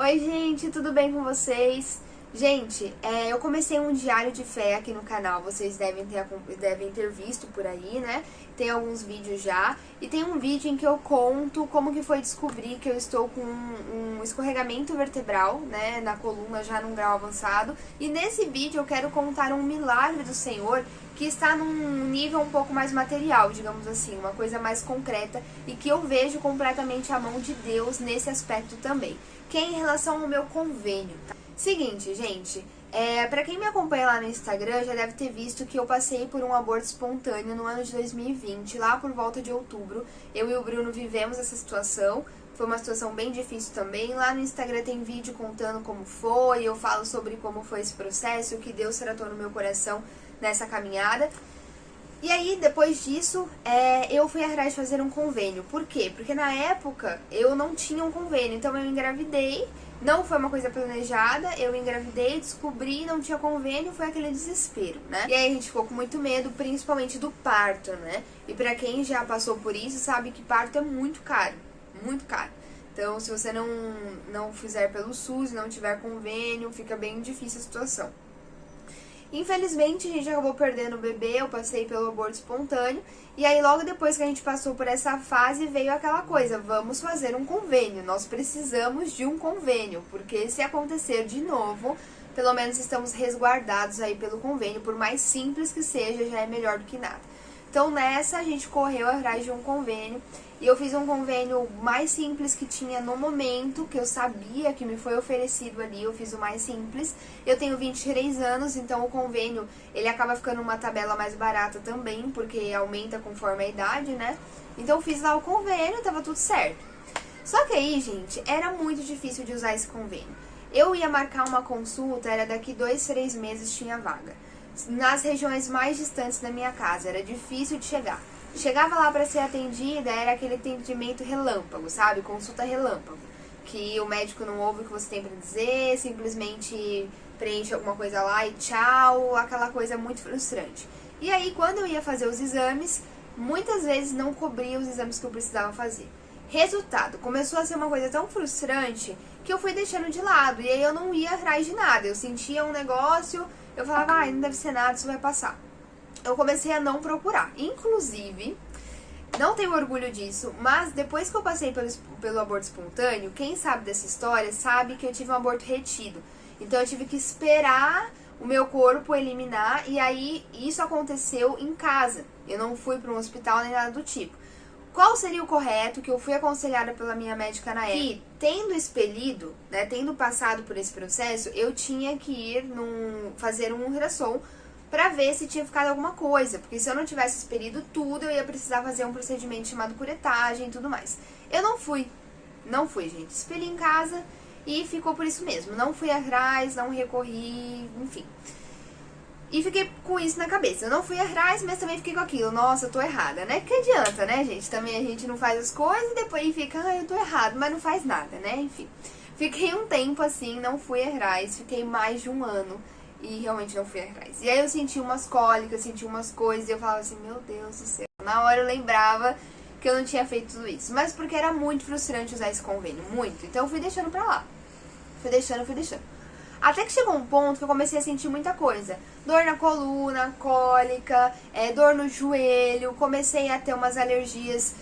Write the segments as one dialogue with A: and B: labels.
A: Oi, gente, tudo bem com vocês? Gente, eu comecei um diário de fé aqui no canal, vocês devem ter visto por aí, né? Tem alguns vídeos já, e tem um vídeo em que eu conto como que foi descobrir que eu estou com um escorregamento vertebral, né, na coluna já num grau avançado. E nesse vídeo eu quero contar um milagre do Senhor que está num nível um pouco mais material, digamos assim, uma coisa mais concreta, e que eu vejo completamente a mão de Deus nesse aspecto também, que é em relação ao meu convênio, tá? Seguinte, gente, pra quem me acompanha lá no Instagram já deve ter visto que eu passei por um aborto espontâneo no ano de 2020, lá por volta de outubro. Eu e o Bruno vivemos essa situação, foi uma situação bem difícil também. Lá no Instagram tem vídeo contando como foi, eu falo sobre como foi esse processo, o que Deus tratou no meu coração nessa caminhada. E aí, depois disso, eu fui atrás de fazer um convênio. Por quê? Porque na época eu não tinha um convênio, então eu engravidei, não foi uma coisa planejada, eu engravidei, descobri, não tinha convênio, foi aquele desespero, né? E aí a gente ficou com muito medo, principalmente do parto, né? E pra quem já passou por isso, sabe que parto é muito caro, muito caro. Então, se você não fizer pelo SUS, não tiver convênio, fica bem difícil a situação. Infelizmente, a gente acabou perdendo o bebê, eu passei pelo aborto espontâneo, e aí logo depois que a gente passou por essa fase, veio aquela coisa, vamos fazer um convênio, nós precisamos de um convênio, porque se acontecer de novo, pelo menos estamos resguardados aí pelo convênio, por mais simples que seja, já é melhor do que nada. Então nessa a gente correu atrás de um convênio, e eu fiz um convênio mais simples que tinha no momento, que eu sabia que me foi oferecido ali, eu fiz o mais simples. Eu tenho 23 anos, então o convênio, ele acaba ficando uma tabela mais barata também, porque aumenta conforme a idade, né? Então eu fiz lá o convênio, tava tudo certo. Só que aí, gente, era muito difícil de usar esse convênio. Eu ia marcar uma consulta, era daqui 2, 3 meses tinha vaga. Nas regiões mais distantes da minha casa, era difícil de chegar. Chegava lá para ser atendida, era aquele atendimento relâmpago, sabe? Consulta relâmpago. Que o médico não ouve o que você tem para dizer, simplesmente preenche alguma coisa lá e tchau, aquela coisa muito frustrante. E aí, quando eu ia fazer os exames, muitas vezes não cobria os exames que eu precisava fazer. Resultado, começou a ser uma coisa tão frustrante que eu fui deixando de lado. E aí eu não ia atrás de nada. Eu sentia um negócio, eu falava, não deve ser nada, isso vai passar. Eu comecei a não procurar. Inclusive, não tenho orgulho disso, mas depois que eu passei pelo aborto espontâneo, quem sabe dessa história sabe que eu tive um aborto retido. Então eu tive que esperar o meu corpo eliminar, e aí isso aconteceu em casa. Eu não fui para um hospital nem nada do tipo. Qual seria o correto, que eu fui aconselhada pela minha médica na época? Que, tendo expelido, né, tendo passado por esse processo, eu tinha que ir fazer um ultrassom pra ver se tinha ficado alguma coisa, porque se eu não tivesse expelido tudo, eu ia precisar fazer um procedimento chamado curetagem e tudo mais. Eu não fui, gente, expeli em casa e ficou por isso mesmo, não fui atrás, não recorri, enfim. E fiquei com isso na cabeça, eu não fui atrás, mas também fiquei com aquilo, nossa, eu tô errada, né? Que adianta, né, gente? Também a gente não faz as coisas e depois fica, eu tô errado, mas não faz nada, né? Enfim, fiquei um tempo assim, não fui atrás, fiquei mais de um ano e realmente não fui atrás. E aí eu senti umas cólicas, senti umas coisas e eu falava assim, meu Deus do céu. Na hora eu lembrava que eu não tinha feito tudo isso, mas porque era muito frustrante usar esse convênio, muito. Então eu fui deixando pra lá, fui deixando. Até que chegou um ponto que eu comecei a sentir muita coisa. Dor na coluna, cólica, dor no joelho, comecei a ter umas alergias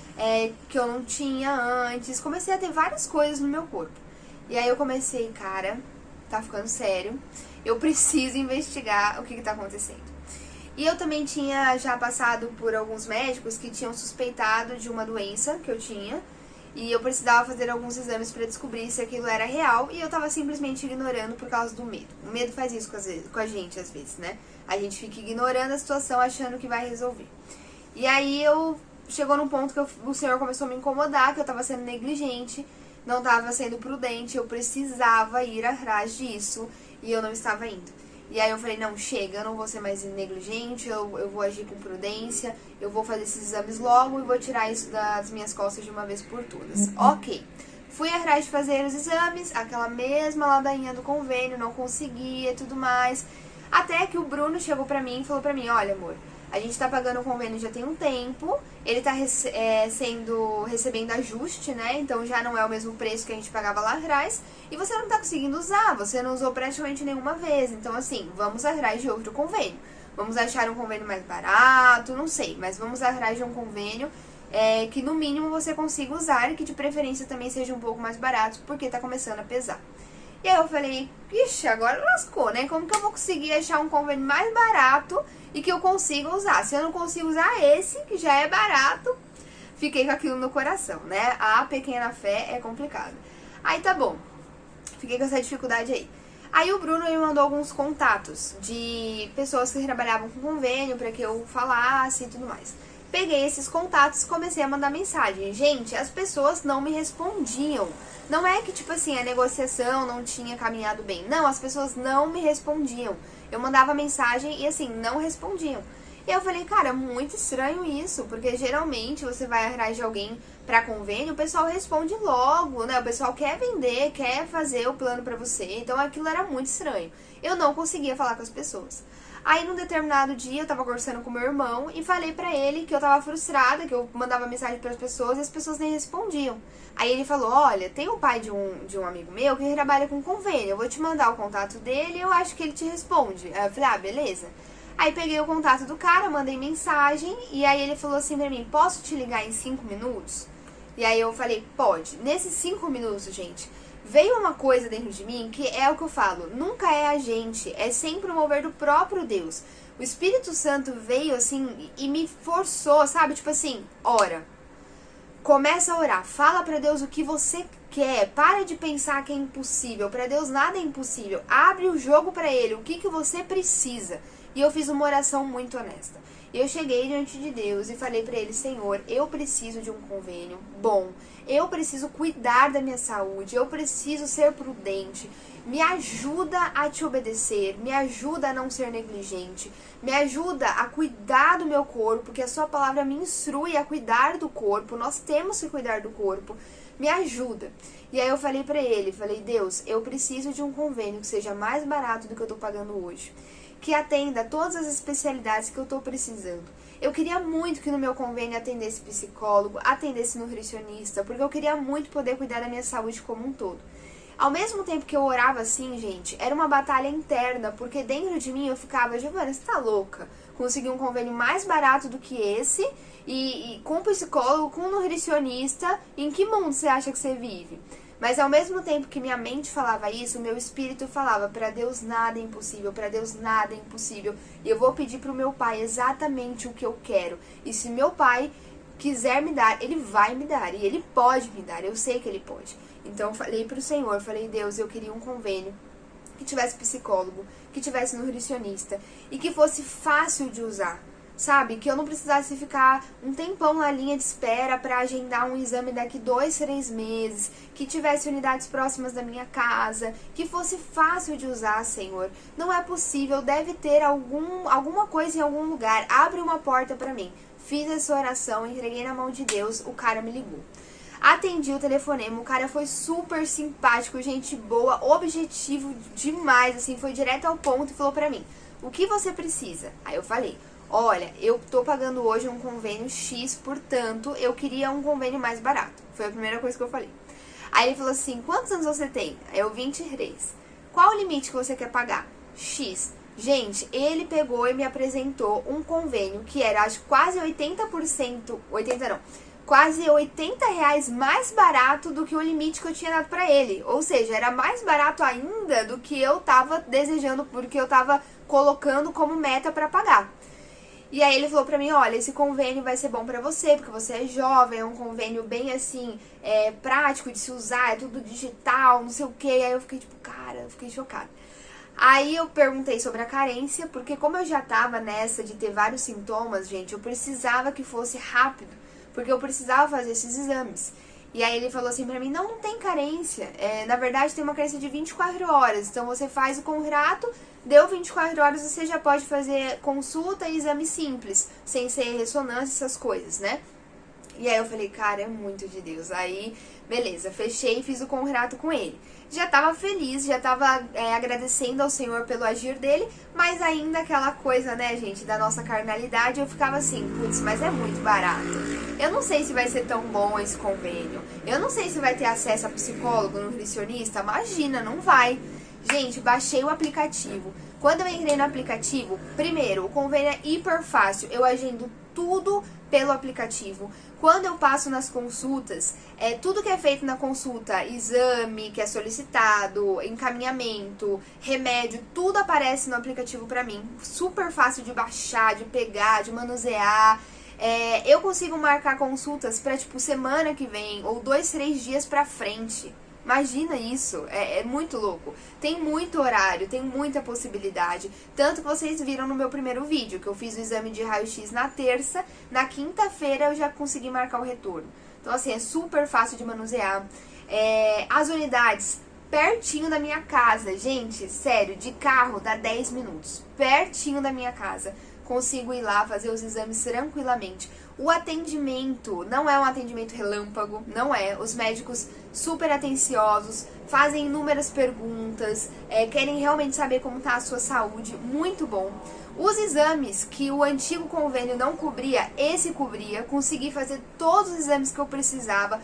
A: que eu não tinha antes, comecei a ter várias coisas no meu corpo. E aí eu comecei, cara, tá ficando sério, eu preciso investigar o que tá acontecendo. E eu também tinha já passado por alguns médicos que tinham suspeitado de uma doença que eu tinha, e eu precisava fazer alguns exames pra descobrir se aquilo era real, e eu tava simplesmente ignorando por causa do medo. O medo faz isso com a gente às vezes, né? A gente fica ignorando a situação achando que vai resolver. E aí chegou num ponto que o Senhor começou a me incomodar, que eu tava sendo negligente, não estava sendo prudente, eu precisava ir atrás disso e eu não estava indo. E aí eu falei, não, chega, eu não vou ser mais negligente, eu vou agir com prudência, eu vou fazer esses exames logo e vou tirar isso das minhas costas de uma vez por todas. Ok, fui atrás de fazer os exames, aquela mesma ladainha do convênio, não conseguia e tudo mais. Até que o Bruno chegou pra mim e falou pra mim, olha amor, A gente tá pagando o convênio já tem um tempo, ele tá recebendo ajuste, né? Então já não é o mesmo preço que a gente pagava lá atrás. E você não tá conseguindo usar, você não usou praticamente nenhuma vez. Então assim, vamos atrás de outro convênio. Vamos achar um convênio mais barato, não sei, mas vamos atrás de um convênio que no mínimo você consiga usar e que de preferência também seja um pouco mais barato, porque tá começando a pesar. E aí eu falei, ixi, agora lascou, né? Como que eu vou conseguir achar um convênio mais barato e que eu consiga usar? Se eu não consigo usar esse, que já é barato, fiquei com aquilo no coração, né? A pequena fé é complicada. Aí tá bom, fiquei com essa dificuldade aí. Aí o Bruno me mandou alguns contatos de pessoas que trabalhavam com convênio para que eu falasse e tudo mais. Peguei esses contatos e comecei a mandar mensagem. Gente, as pessoas não me respondiam. Não é que, tipo assim, a negociação não tinha caminhado bem. Não, as pessoas não me respondiam. Eu mandava mensagem e, assim, não respondiam. E eu falei, cara, muito estranho isso, porque geralmente você vai atrás de alguém pra convênio, o pessoal responde logo, né? O pessoal quer vender, quer fazer o plano pra você. Então aquilo era muito estranho. Eu não conseguia falar com as pessoas. Aí, num determinado dia, eu tava conversando com meu irmão e falei pra ele que eu tava frustrada, que eu mandava mensagem pras pessoas e as pessoas nem respondiam. Aí ele falou, olha, tem o pai de um amigo meu que trabalha com convênio, eu vou te mandar o contato dele e eu acho que ele te responde. Aí eu falei, ah, beleza. Aí peguei o contato do cara, mandei mensagem e aí ele falou assim pra mim, posso te ligar em 5 minutos? E aí eu falei, pode. Nesses 5 minutos, gente, veio uma coisa dentro de mim que é o que eu falo, nunca é a gente, é sempre o mover do próprio Deus. O Espírito Santo veio assim e me forçou, sabe? Tipo assim, ora, começa a orar, fala pra Deus o que você quer, para de pensar que é impossível, pra Deus nada é impossível, abre o jogo pra Ele, o que você precisa. E eu fiz uma oração muito honesta. Eu cheguei diante de Deus e falei pra Ele, Senhor, eu preciso de um convênio bom, eu preciso cuidar da minha saúde, eu preciso ser prudente, me ajuda a te obedecer, me ajuda a não ser negligente, me ajuda a cuidar do meu corpo, porque a sua palavra me instrui a cuidar do corpo, nós temos que cuidar do corpo, me ajuda. E aí eu falei pra Ele, falei, Deus, eu preciso de um convênio que seja mais barato do que eu tô pagando hoje, que atenda todas as especialidades que eu tô precisando. Eu queria muito que no meu convênio atendesse psicólogo, atendesse nutricionista, porque eu queria muito poder cuidar da minha saúde como um todo. Ao mesmo tempo que eu orava assim, gente, era uma batalha interna, porque dentro de mim eu ficava, Giovana, você tá louca? Conseguir um convênio mais barato do que esse, e com psicólogo, com nutricionista, em que mundo você acha que você vive? Mas ao mesmo tempo que minha mente falava isso, o meu espírito falava, para Deus nada é impossível, para Deus nada é impossível. E eu vou pedir pro meu pai exatamente o que eu quero. E se meu pai quiser me dar, ele vai me dar. E ele pode me dar, eu sei que ele pode. Então eu falei pro Senhor, falei, Deus, eu queria um convênio que tivesse psicólogo, que tivesse nutricionista e que fosse fácil de usar. Sabe, que eu não precisasse ficar um tempão na linha de espera para agendar um exame daqui 2, 3 meses, que tivesse unidades próximas da minha casa, que fosse fácil de usar, Senhor. Não é possível, deve ter alguma coisa em algum lugar, abre uma porta para mim. Fiz essa oração, entreguei na mão de Deus, o cara me ligou. Atendi o telefonema, o cara foi super simpático, gente boa, objetivo demais, assim, foi direto ao ponto e falou pra mim, o que você precisa? Aí eu falei, olha, eu tô pagando hoje um convênio X, portanto, eu queria um convênio mais barato. Foi a primeira coisa que eu falei. Aí ele falou assim, quantos anos você tem? Aí eu, 23. Qual o limite que você quer pagar? X. Gente, ele pegou e me apresentou um convênio que era, acho, quase 80%, 80 não, quase R$80 mais barato do que o limite que eu tinha dado pra ele. Ou seja, era mais barato ainda do que eu tava desejando, porque eu tava colocando como meta pra pagar. E aí ele falou pra mim, olha, esse convênio vai ser bom pra você, porque você é jovem, é um convênio bem assim, prático de se usar, é tudo digital, não sei o que. Aí eu fiquei tipo, cara, eu fiquei chocada. Aí eu perguntei sobre a carência, porque como eu já tava nessa de ter vários sintomas, gente, eu precisava que fosse rápido, porque eu precisava fazer esses exames. E aí ele falou assim pra mim, não tem carência, na verdade tem uma carência de 24 horas, então você faz o contrato, deu 24 horas, você já pode fazer consulta e exame simples, sem ser ressonância, essas coisas, né? E aí eu falei, cara, é muito de Deus. Aí, beleza, fechei e fiz o contrato com ele. Já tava feliz, já tava agradecendo ao Senhor pelo agir dele, mas ainda aquela coisa, né, gente, da nossa carnalidade, eu ficava assim, putz, mas é muito barato. Eu não sei se vai ser tão bom esse convênio. Eu não sei se vai ter acesso a psicólogo, nutricionista. Imagina, não vai. Gente, baixei o aplicativo. Quando eu entrei no aplicativo, primeiro, o convênio é hiper fácil. Eu agendo tudo pelo aplicativo. Quando eu passo nas consultas, tudo que é feito na consulta, exame que é solicitado, encaminhamento, remédio, tudo aparece no aplicativo pra mim. Super fácil de baixar, de pegar, de manusear. Eu consigo marcar consultas pra, tipo, semana que vem ou 2, 3 dias pra frente. Imagina isso, é muito louco. Tem muito horário, tem muita possibilidade. Tanto que vocês viram no meu primeiro vídeo, que eu fiz o exame de raio-x na terça, na quinta-feira eu já consegui marcar o retorno. Então assim, é super fácil de manusear. As unidades pertinho da minha casa, gente, sério, de carro dá 10 minutos. Pertinho da minha casa. Consigo ir lá fazer os exames tranquilamente. O atendimento não é um atendimento relâmpago, não é. Os médicos super atenciosos, fazem inúmeras perguntas, querem realmente saber como está a sua saúde, muito bom. Os exames que o antigo convênio não cobria, esse cobria, consegui fazer todos os exames que eu precisava,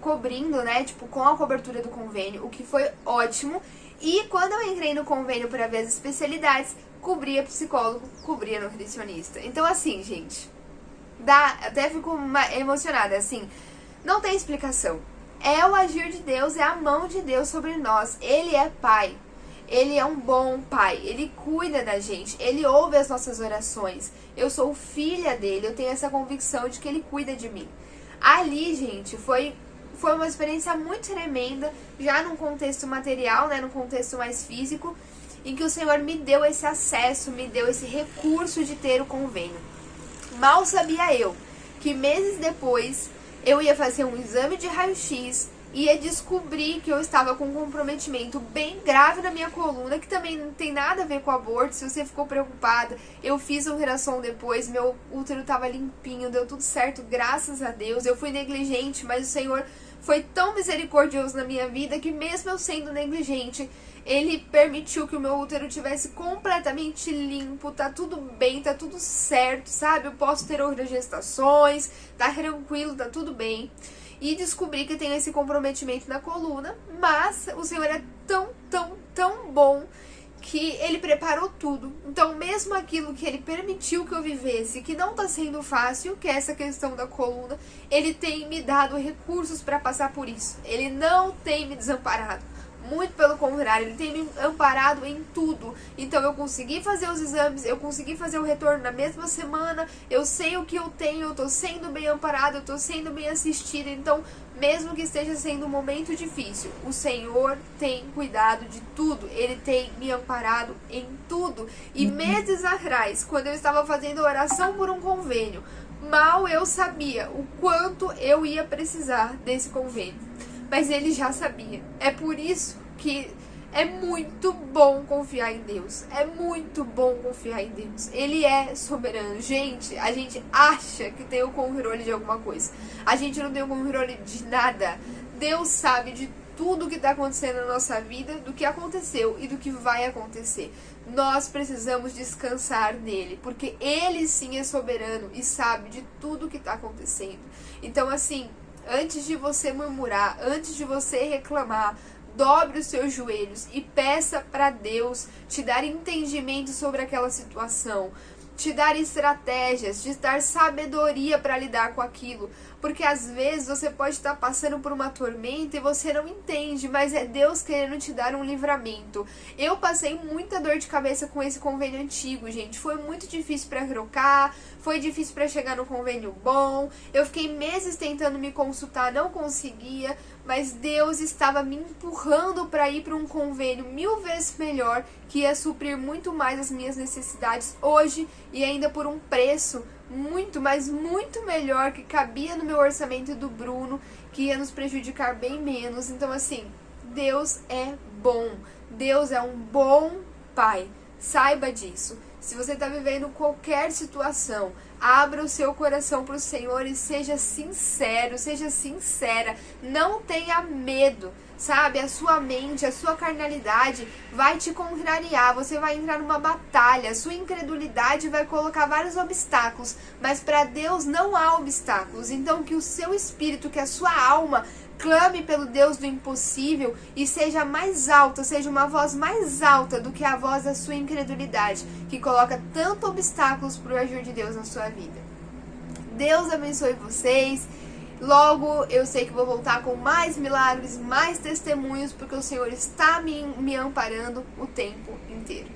A: cobrindo, né, tipo, com a cobertura do convênio, o que foi ótimo. E quando eu entrei no convênio para ver as especialidades, cobria psicólogo, cobria nutricionista. Então assim, gente, até fico emocionada, assim, não tem explicação. É o agir de Deus, é a mão de Deus sobre nós. Ele é pai, ele é um bom pai, ele cuida da gente, ele ouve as nossas orações. Eu sou filha dele, eu tenho essa convicção de que ele cuida de mim. Ali, gente, foi uma experiência muito tremenda, já num contexto material, né, num contexto mais físico, em que o Senhor me deu esse acesso, me deu esse recurso de ter o convênio. Mal sabia eu que meses depois eu ia fazer um exame de raio-x e ia descobrir que eu estava com um comprometimento bem grave na minha coluna, que também não tem nada a ver com aborto. Se você ficou preocupada, eu fiz um ultrassom depois, meu útero estava limpinho, deu tudo certo, graças a Deus. Eu fui negligente, mas o Senhor foi tão misericordioso na minha vida que mesmo eu sendo negligente, Ele permitiu que o meu útero tivesse completamente limpo, tá tudo bem, tá tudo certo, sabe? Eu posso ter outras gestações, tá tranquilo, tá tudo bem. E descobri que tenho esse comprometimento na coluna, mas o Senhor é tão bom que Ele preparou tudo. Então, mesmo aquilo que Ele permitiu que eu vivesse, que não tá sendo fácil, que é essa questão da coluna, Ele tem me dado recursos para passar por isso. Ele não tem me desamparado. Muito pelo contrário, Ele tem me amparado em tudo. Então eu consegui fazer os exames, eu consegui fazer o retorno na mesma semana, eu sei o que eu tenho, eu tô sendo bem amparado, eu tô sendo bem assistida. Então, mesmo que esteja sendo um momento difícil, o Senhor tem cuidado de tudo. Ele tem me amparado em tudo. E meses atrás, quando eu estava fazendo oração por um convênio, mal eu sabia o quanto eu ia precisar desse convênio. Mas Ele já sabia. É por isso que é muito bom confiar em Deus. É muito bom confiar em Deus. Ele é soberano. Gente, a gente acha que tem o controle de alguma coisa. A gente não tem o controle de nada. Deus sabe de tudo que está acontecendo na nossa vida, do que aconteceu e do que vai acontecer. Nós precisamos descansar nele, porque Ele sim é soberano e sabe de tudo que está acontecendo. Então, assim, antes de você murmurar, antes de você reclamar, dobre os seus joelhos e peça para Deus te dar entendimento sobre aquela situação, te dar estratégias, te dar sabedoria para lidar com aquilo. Porque às vezes você pode estar passando por uma tormenta e você não entende, mas é Deus querendo te dar um livramento. Eu passei muita dor de cabeça com esse convênio antigo, gente. Foi muito difícil para trocar, foi difícil para chegar no convênio bom. Eu fiquei meses tentando me consultar, não conseguia, mas Deus estava me empurrando para ir para um convênio 1000 vezes melhor, que ia suprir muito mais as minhas necessidades hoje e ainda por um preço muito, mas muito melhor, que cabia no meu orçamento do Bruno, que ia nos prejudicar bem menos. Então, assim, Deus é bom. Deus é um bom pai. Saiba disso. Se você está vivendo qualquer situação, abra o seu coração para o Senhor e seja sincero, seja sincera. Não tenha medo, sabe? A sua mente, a sua carnalidade vai te contrariar. Você vai entrar numa batalha. A sua incredulidade vai colocar vários obstáculos. Mas para Deus não há obstáculos. Então que o seu espírito, que a sua alma clame pelo Deus do impossível e seja mais alta, seja uma voz mais alta do que a voz da sua incredulidade, que coloca tanto obstáculos para o agir de Deus na sua vida. Deus abençoe vocês. Logo, eu sei que vou voltar com mais milagres, mais testemunhos, porque o Senhor está me amparando o tempo inteiro.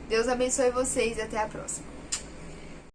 A: Deus abençoe vocês e até a próxima.